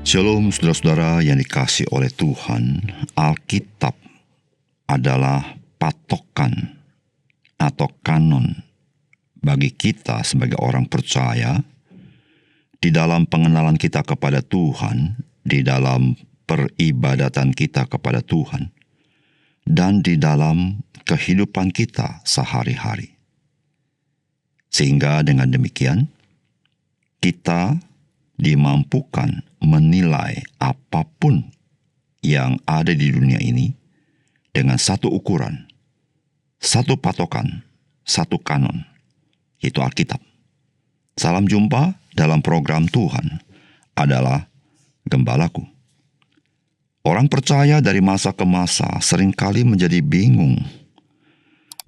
Shalom saudara-saudara yang dikasihi oleh Tuhan. Alkitab adalah patokan atau kanon bagi kita sebagai orang percaya di dalam pengenalan kita kepada Tuhan, di dalam peribadatan kita kepada Tuhan, dan di dalam kehidupan kita sehari-hari. Sehingga dengan demikian, kita dimampukan menilai apapun yang ada di dunia ini dengan satu ukuran, satu patokan, satu kanon, yaitu Alkitab. Salam jumpa dalam program Tuhan adalah Gembalaku. Orang percaya dari masa ke masa seringkali menjadi bingung,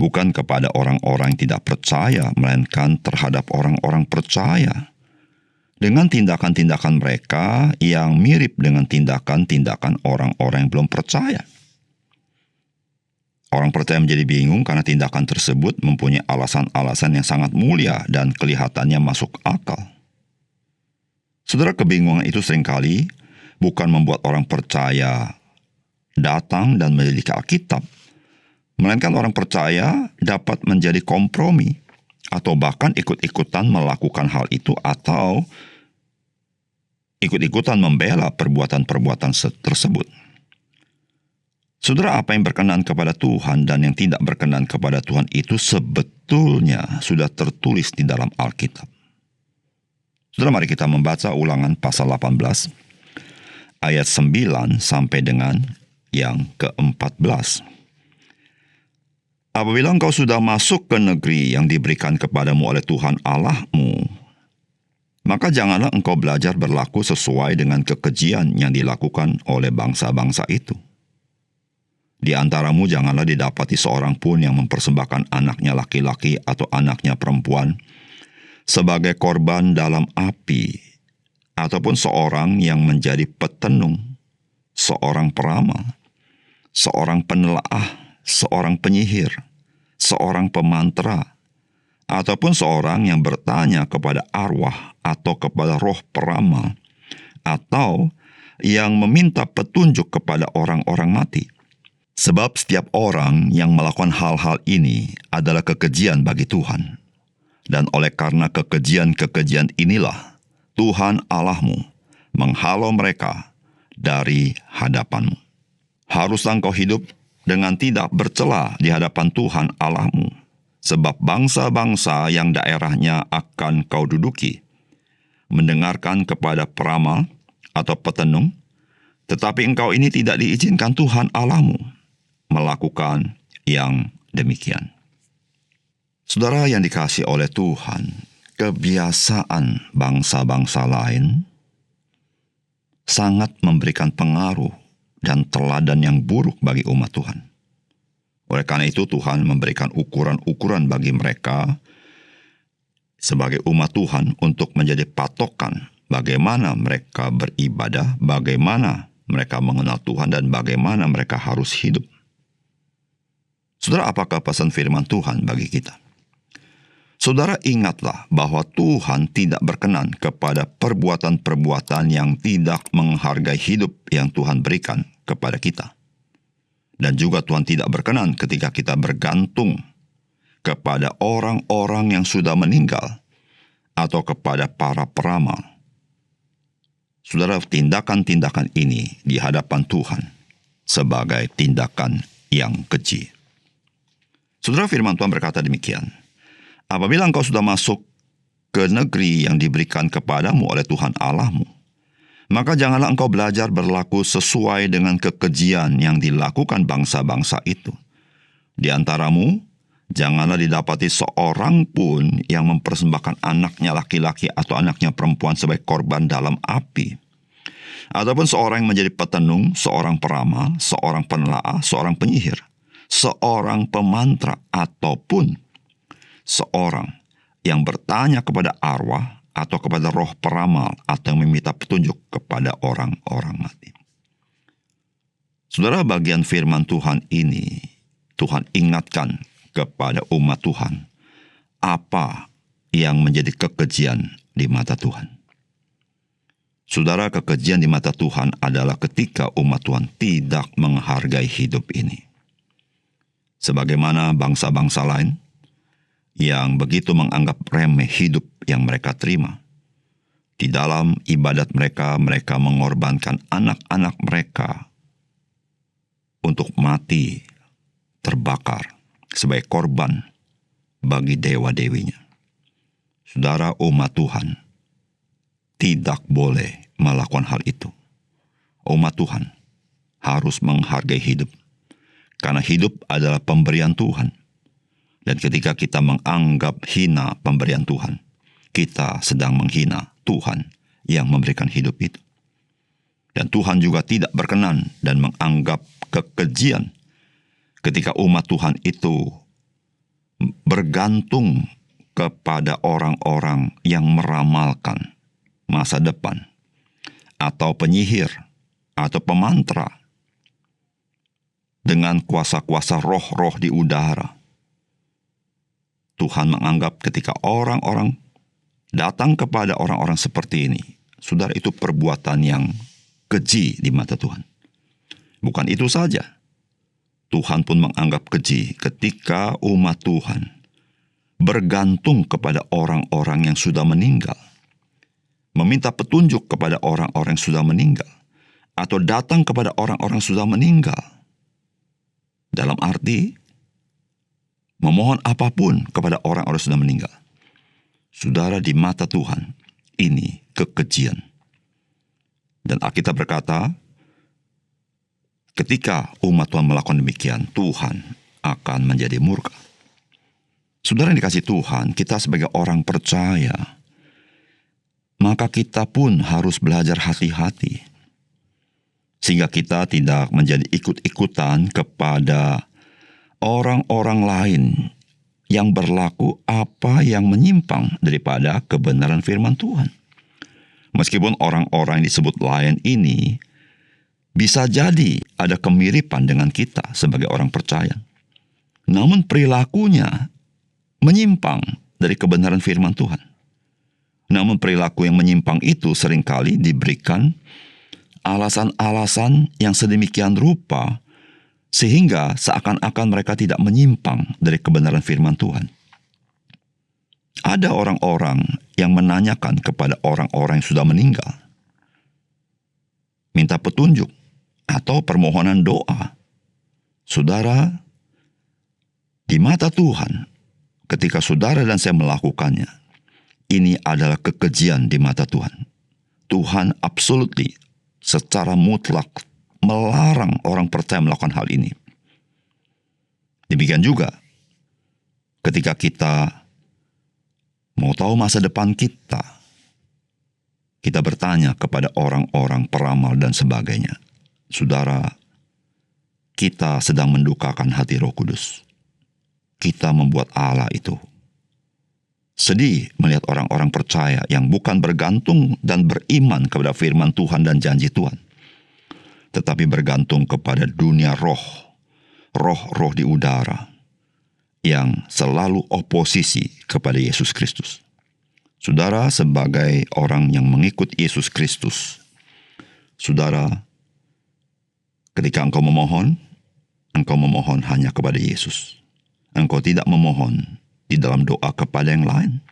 bukan kepada orang-orang yang tidak percaya, melainkan terhadap orang-orang percaya, dengan tindakan-tindakan mereka yang mirip dengan tindakan-tindakan orang-orang yang belum percaya. Orang percaya menjadi bingung karena tindakan tersebut mempunyai alasan-alasan yang sangat mulia dan kelihatannya masuk akal. Saudara, kebingungan itu seringkali bukan membuat orang percaya datang dan menyelidiki Alkitab, melainkan orang percaya dapat menjadi kompromi atau bahkan ikut-ikutan melakukan hal itu atau ikut-ikutan membela perbuatan-perbuatan tersebut. Saudara, apa yang berkenan kepada Tuhan dan yang tidak berkenan kepada Tuhan itu sebetulnya sudah tertulis di dalam Alkitab. Saudara, mari kita membaca Ulangan pasal 18, ayat 9 sampai dengan yang ke-14. Apabila engkau sudah masuk ke negeri yang diberikan kepadamu oleh Tuhan Allahmu, maka janganlah engkau belajar berlaku sesuai dengan kekejian yang dilakukan oleh bangsa-bangsa itu. Di antaramu janganlah didapati seorang pun yang mempersembahkan anaknya laki-laki atau anaknya perempuan sebagai korban dalam api, ataupun seorang yang menjadi petenung, seorang peramal, seorang penelaah, seorang penyihir, seorang pemantra, ataupun seorang yang bertanya kepada arwah atau kepada roh peramal, atau yang meminta petunjuk kepada orang-orang mati. Sebab setiap orang yang melakukan hal-hal ini adalah kekejian bagi Tuhan. Dan oleh karena kekejian-kekejian inilah Tuhan Allahmu menghalau mereka dari hadapanmu. Haruslah engkau hidup dengan tidak bercela di hadapan Tuhan Allahmu, sebab bangsa-bangsa yang daerahnya akan kau duduki mendengarkan kepada peramal atau petenung, tetapi engkau ini tidak diizinkan Tuhan Allahmu melakukan yang demikian. Saudara yang dikasihi oleh Tuhan, kebiasaan bangsa-bangsa lain sangat memberikan pengaruh dan teladan yang buruk bagi umat Tuhan. Oleh karena itu Tuhan memberikan ukuran-ukuran bagi mereka sebagai umat Tuhan untuk menjadi patokan bagaimana mereka beribadah, bagaimana mereka mengenal Tuhan, dan bagaimana mereka harus hidup. Saudara, apakah pesan firman Tuhan bagi kita? Saudara, ingatlah bahwa Tuhan tidak berkenan kepada perbuatan-perbuatan yang tidak menghargai hidup yang Tuhan berikan kepada kita. Dan juga Tuhan tidak berkenan ketika kita bergantung kepada orang-orang yang sudah meninggal atau kepada para peramal. Saudara, tindakan-tindakan ini di hadapan Tuhan sebagai tindakan yang keji. Saudara, firman Tuhan berkata demikian. Apabila engkau sudah masuk ke negeri yang diberikan kepadamu oleh Tuhan Allahmu, maka janganlah engkau belajar berlaku sesuai dengan kekejian yang dilakukan bangsa-bangsa itu. Di antaramu, janganlah didapati seorang pun yang mempersembahkan anaknya laki-laki atau anaknya perempuan sebagai korban dalam api, ataupun seorang yang menjadi petenung, seorang peramal, seorang penelaah, seorang penyihir, seorang pemantra, ataupun seorang yang bertanya kepada arwah atau kepada roh peramal atau yang meminta petunjuk kepada orang-orang mati. Saudara, bagian firman Tuhan ini, Tuhan ingatkan kepada umat Tuhan apa yang menjadi kekejian di mata Tuhan. Saudara, kekejian di mata Tuhan adalah ketika umat Tuhan tidak menghargai hidup ini. Sebagaimana bangsa-bangsa lain yang begitu menganggap remeh hidup yang mereka terima. Di dalam ibadat mereka, mereka mengorbankan anak-anak mereka untuk mati, terbakar sebagai korban bagi dewa-dewinya. Saudara, umat Tuhan tidak boleh melakukan hal itu. Umat Tuhan harus menghargai hidup, karena hidup adalah pemberian Tuhan. Dan ketika kita menganggap hina pemberian Tuhan, kita sedang menghina Tuhan yang memberikan hidup itu. Dan Tuhan juga tidak berkenan dan menganggap kekejian ketika umat Tuhan itu bergantung kepada orang-orang yang meramalkan masa depan, atau penyihir, atau pemantra, dengan kuasa-kuasa roh-roh di udara. Tuhan menganggap ketika orang-orang datang kepada orang-orang seperti ini, saudara, itu perbuatan yang keji di mata Tuhan. Bukan itu saja, Tuhan pun menganggap keji ketika umat Tuhan bergantung kepada orang-orang yang sudah meninggal, meminta petunjuk kepada orang-orang yang sudah meninggal, atau datang kepada orang-orang yang sudah meninggal, dalam arti memohon apapun kepada orang-orang yang sudah meninggal. Saudara, di mata Tuhan, ini kekejian. Dan Alkitab berkata, ketika umat Tuhan melakukan demikian, Tuhan akan menjadi murka. Saudara yang dikasihi Tuhan, kita sebagai orang percaya, maka kita pun harus belajar hati-hati, sehingga kita tidak menjadi ikut-ikutan kepada orang-orang lain yang berlaku apa yang menyimpang daripada kebenaran firman Tuhan. Meskipun orang-orang yang disebut lain ini bisa jadi ada kemiripan dengan kita sebagai orang percaya, namun perilakunya menyimpang dari kebenaran firman Tuhan. Namun perilaku yang menyimpang itu seringkali diberikan alasan-alasan yang sedemikian rupa sehingga seakan-akan mereka tidak menyimpang dari kebenaran firman Tuhan. Ada orang-orang yang menanyakan kepada orang-orang yang sudah meninggal, minta petunjuk atau permohonan doa. Saudara, di mata Tuhan, ketika saudara dan saya melakukannya, ini adalah kekejian di mata Tuhan. Tuhan absolutely, secara mutlak, melarang orang percaya melakukan hal ini. Demikian juga ketika kita mau tahu masa depan kita bertanya kepada orang-orang peramal dan sebagainya. Saudara, kita sedang mendukakan hati Roh Kudus. Kita membuat Allah itu sedih melihat orang-orang percaya yang bukan bergantung dan beriman kepada firman Tuhan dan janji Tuhan, tetapi bergantung kepada dunia roh-roh di udara yang selalu oposisi kepada Yesus Kristus. Saudara, sebagai orang yang mengikut Yesus Kristus, saudara, ketika engkau memohon hanya kepada Yesus. Engkau tidak memohon di dalam doa kepada yang lain.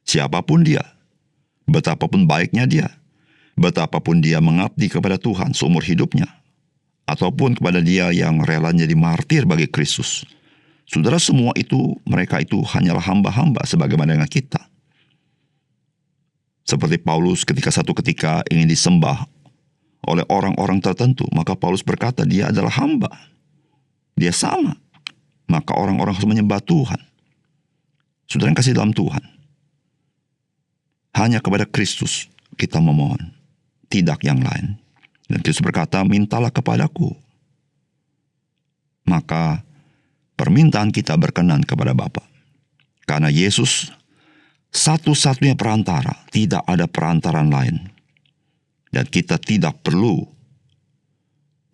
Siapapun dia, betapapun baiknya dia, betapapun dia mengabdi kepada Tuhan seumur hidupnya, ataupun kepada dia yang rela jadi martir bagi Kristus. Saudara, semua itu, mereka itu hanyalah hamba-hamba sebagaimana dengan kita. Seperti Paulus ketika ingin disembah oleh orang-orang tertentu, maka Paulus berkata dia adalah hamba. Dia sama. Maka orang-orang harus menyembah Tuhan. Saudara yang kasih dalam Tuhan, hanya kepada Kristus kita memohon, tidak yang lain. Dan Kristus berkata, mintalah kepadaku. Maka permintaan kita berkenan kepada Bapa. Karena Yesus satu-satunya perantara, tidak ada perantaran lain. Dan kita tidak perlu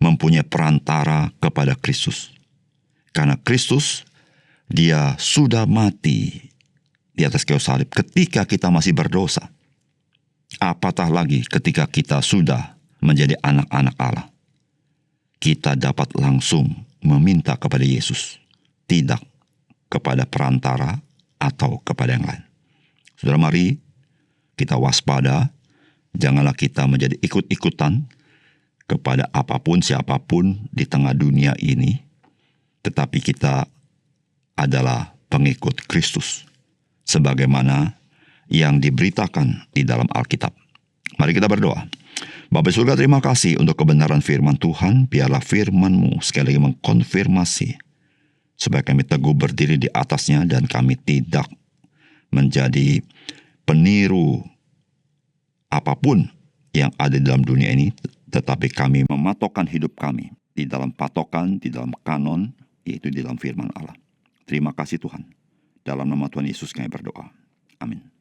mempunyai perantara kepada Kristus. Karena Kristus, dia sudah mati di atas kayu salib ketika kita masih berdosa. Apatah lagi ketika kita sudah menjadi anak-anak Allah. Kita dapat langsung meminta kepada Yesus, tidak kepada perantara atau kepada yang lain. Saudara, mari kita waspada, janganlah kita menjadi ikut-ikutan kepada apapun siapapun di tengah dunia ini, tetapi kita adalah pengikut Kristus, sebagaimana yang diberitakan di dalam Alkitab. Mari kita berdoa. Bapa surga, terima kasih untuk kebenaran firman Tuhan. Biarlah firman-Mu sekali lagi mengkonfirmasi, supaya kami teguh berdiri di atasnya dan kami tidak menjadi peniru apapun yang ada di dalam dunia ini, tetapi kami mematokkan hidup kami di dalam patokan, di dalam kanon, yaitu di dalam firman Allah. Terima kasih Tuhan. Dalam nama Tuhan Yesus kami berdoa. Amin.